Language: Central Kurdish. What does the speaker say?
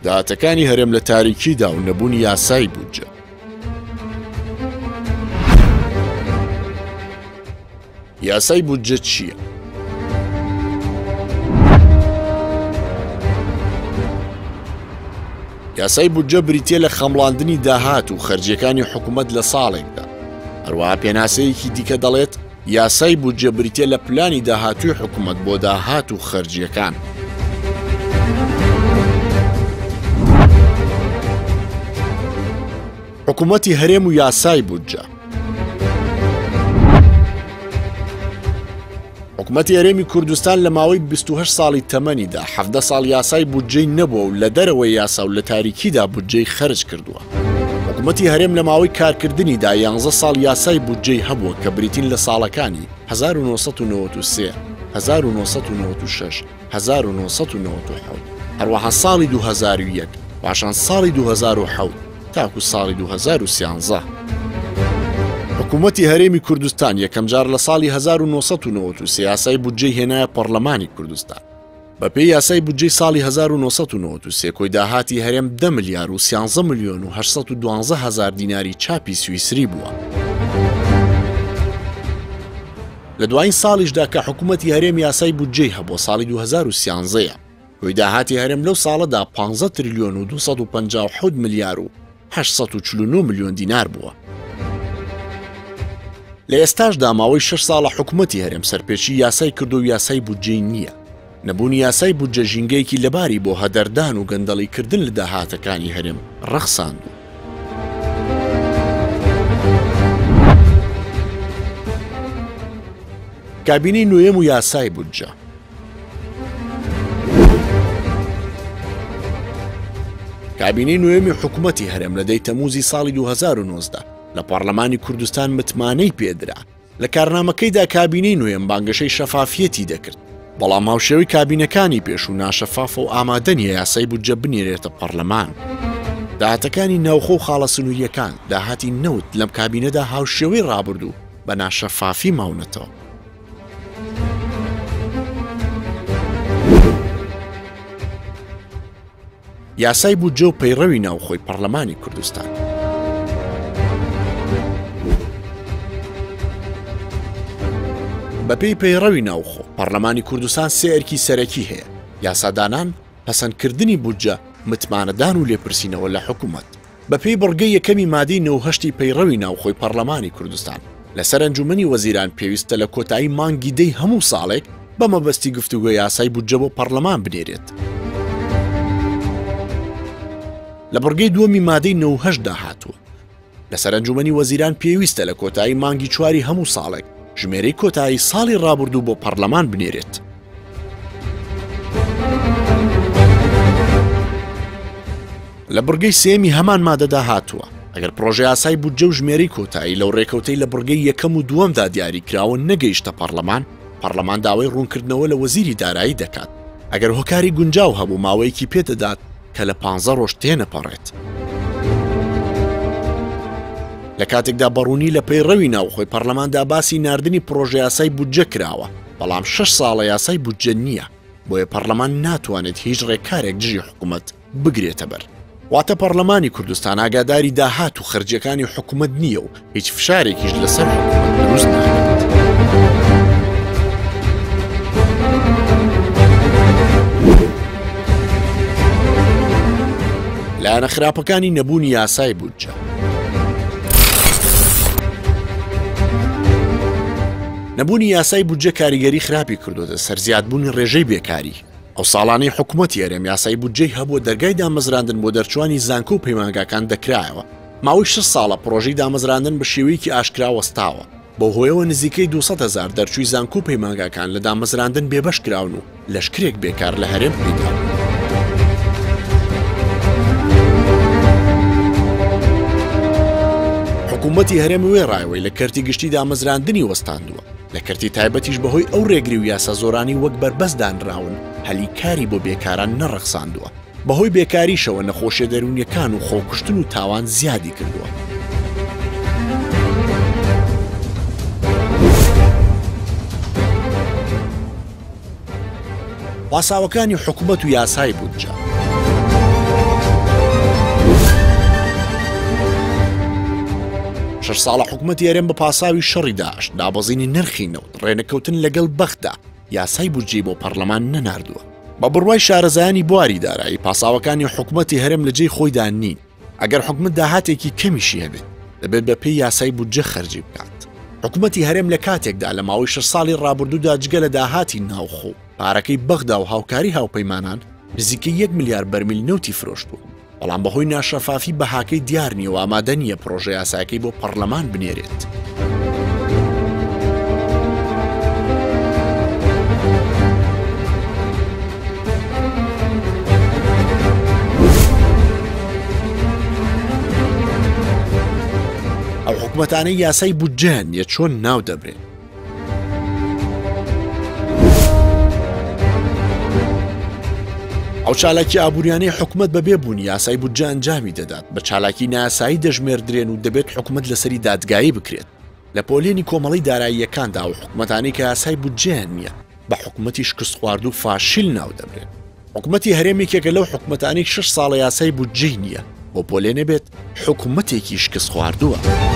داهاتەکانی هەرێم لە تاریکیدا و نەبوونی یاسای بودجە. یاسای بودجە چییە؟ یاسای بودجە بریتیە لە خەمڵاندنی داهات و خەرجیەکانی حکوومەت لە ساڵێکدا. هەروەها پێناسەیەکی دیکە دەڵێت یاسای بودجە بریتیە لە پلانی داهاتووی حکوومەت بۆ داهات و خەرجیەکان. حکوومەتی هەرێم و یاسای بودجە. حکوومەتی هەرێمی کوردستان لە ماوەی 28 ساڵی تەمەنیدا 17 ساڵ یاسای بودجەی نەبووە و لە دەرەوەی یاسا و لە تاریکیدا بودجەی خەرج کردووە. حکوومەتی هەرێم لە ماوەی کارکردنیدا 11 ساڵ یاسای بودجەی هەبووە کە بریتین لە ساڵەکانی 1993 1996 1997 هەروەها ساڵی 2001 پاشان ساڵی 2007 تاکو ساڵی 2013. حکوومەتی هەرێمی کوردستان یەکەم جار لە ساڵی 1993 یاسای بودجەی هێنایە پەرلەمانی کوردستان. بەپێی یاسای بودجەی ساڵی 1993 کۆی داهاتی هەرێم 10 ملیار و 13 ملیۆن و 812 هزار دیناری چاپی سویسری بووە. لە دوایین ساڵیشدا کە حکوومەتی هەرێم یاسای بودجەی هەبووە ساڵی 2013 کۆی داهاتی هەرێم لەو ساڵەدا 15 تریلیۆن و 257 ملیار و 849 ملیۆن دینار بووە. لە ئێستاشدا ماوەی 6 ساڵە حکوومەتی هەرێم سەرپێچی یاسای کردو و یاسای بودجەی نییە. نەبوونی یاسای بودجە ژینگەیەکی لەباری بۆ هەدەردان و گەندەڵیکردن لە داهاتەکانی هەرێم ڕەخساندوو. کابینەی نوێم و یاسای بودجە. کابینەی نوێمی حکوومەتی هەرێم لە دەی تەمووزی ساڵی 2019 لە پەرلەمانی کوردستان متمانەی پێدرا. لە کارنامەکەیدا کابینەی نوێم بانگەشەی شەفافیەتی دەکرد، بەڵام هاوشێوەی کابینەکانی پێش و ناشەفافە و ئامادە نیە یاسای بودجە بنێرێتە پەرلەمان. داهاتەکانی ناوخۆ و خاڵە سنووریەکان داهاتی نەوت لەم کابینەدا هاوشێوەی ڕابردوو بە ناشەفافی ماونەتەوە. یاسای بودجە و پەیڕەوی ناوخۆی پەرلەمانی کوردستان. بەپێی پەیڕەوی ناوخۆ پەرلەمانی کوردستان سێ ئەرکی سەرەکی هەیە. یاسادانان، پەسەندکردنی بودجە، متمانەدان و لێپرسینەوە لە حکوومەت. بەپێی بڕگەی یەکەمی مادەی 98 پەیڕەوی ناوخۆی پەرلەمانی کوردستان لەسەر ئەنجومەنی وەزیران پێویستە لە کۆتایی مانگی دەی هەموو ساڵێک بە مەبەستی گفتوگۆ یاسای بودجە بۆ پەرلەمان بنێرێت. لە بڕگەی دووەمی مادەی 98 داهاتوە لەسەر ئەنجومەنی وەزیران پێویستە لە کۆتایی مانگی 4 هەموو ساڵێک ژمێرەی کۆتایی ساڵی ڕابردوو بۆ پەرلەمان بنێرێت. لە بڕگەی سێمی هەمان مادەدا هاتووە ئەگەر پرۆژە یاسای بودجە و ژمێرەی کۆتایی لەو ڕێکەوتەی لە بڕگەی یەکەم و دووەمدا دیاری کراوە نەگەیشتە پەرلەمان داوای ڕوونکردنەوە لە وەزیری دارایی دەکات ئەگەر هۆکاری گونجاو هەبوو ماوەیەکی پێدەدات کە لە 15 ڕۆژ تێنەپەڕێت. لە کاتێکدا بەڕوونی لە پەیڕەوی ناوخۆی پەرلەماندا باسی ناردنی پرۆژە یاسای بودجە کراوە، بەڵام 6 ساڵە یاسای بودجە نییە، بۆیە پەرلەمان ناتوانێت هیچ ڕێکارێک دژی حکوومەت بگرێتە بەر. واتە پەرلەمانی کوردستان ئاگاداری داهات و خەرجیەکانی حکوومەت نییە و هیچ فشارێکیش لەسەر حکوومەت دروست ناکات. لایەنە خراپەکانی نەبوونی یاسای بودجە. نەبوونی یاسای بودجە کاریگەری خراپی کردوتە سەر زیادبوونی ڕێژەی بێکاری. ئەو ساڵانەی حکوومەتی هەرێم یاسای بودجەی هەبووە دەرگای دامەزراندن بۆ دەرچوانی زانکۆ و پەیمانگاکان دەکرایەوە. ماوەی 6 ساڵە پرۆژەی دامەزراندن بە شێوەیەکی ئاشکرا وەستاوە. بۆ هۆیەوە نزیکەی 200,000 دەرچووی زانکۆ و پەیمانگاکان لە دامەزراندن بێبەش کراون و لەشکرێک بێکار لە هەرێم پیدا. حکوومەتی هەرێم وێ ڕایەوەی لە کەرتی گشتی دامەزراندنی وەستاندووە. لە کەرتی تایبەتیش بەهۆی ئەو ڕێگری و یاسا زۆرانی وەک بربەستدانراون هەلی کاری بۆ بێکاران نەڕەخساندووە. بەهۆی بێکاریشەوە نەخۆشیە دەرونیەکان و خۆکوشتن و تاوان زیادی کردووە. واساوەکانی حکوومەت و یاسای بودجە. 6 ساڵە حکوومەتی هەرێم بە پاساوی شەڕی داعش دابەزینی نرخی نەوت ڕێنەکەوتن لەگەڵ بەخدا یاسای بودجێ بۆ پەرلەمان نەناردووە بە بڕوای شارەزایانی بواری دارایی پاساوەکانی حکوومەتی هەرێم لە جێی خۆیدا نین ئەگەر حکوومەت داهاتێکی کەمیشی هەبێت دەبێت بە پێی یاسای بودجە خەرجی بکات حکوومەتی هەرێم لە کاتێکدا لە ماوەی 6 ساڵی ڕابردوودا جگە لە داهاتی ناوخۆ پارەکەی بەغدا و هاوکاری هاوپەیمانان نزیکەی 1 ملیار بەرمیل نەوتی فرۆشت بوو بەڵام بەهۆی ناشەفافی بەهاکەی دیار نیە و ئامادە نییە پرۆژە یاساکەی بۆ پەرلەمان بنێرێت. ئەو حکوومەتانەی یاسای بودجە نیە چۆن ناو دەبرێت. ئەو چالاکی ئابوووریانەی حکوومەت بەبێ بوون یاسای بودجە ئەنجامی دەدات بە چالاکی ناسایی دەژمێردرێن و دەبێت حکوومەت لەسەری دادگایی بکرێت لە پۆلێنی کۆمەڵی داراییەکاندا و حکوومەتانی کە یاسای بودجەیان نییە بە حکوومەتی شکست خوارد و فاشیل ناو دەبرێت. حکوومەتی هەرێمێکێکە لەو حکوومەتانی 6 ساڵە یاسای بودجەی نییە بۆ پۆلێنە بێت حکوومەتێکی شکست خواردووە.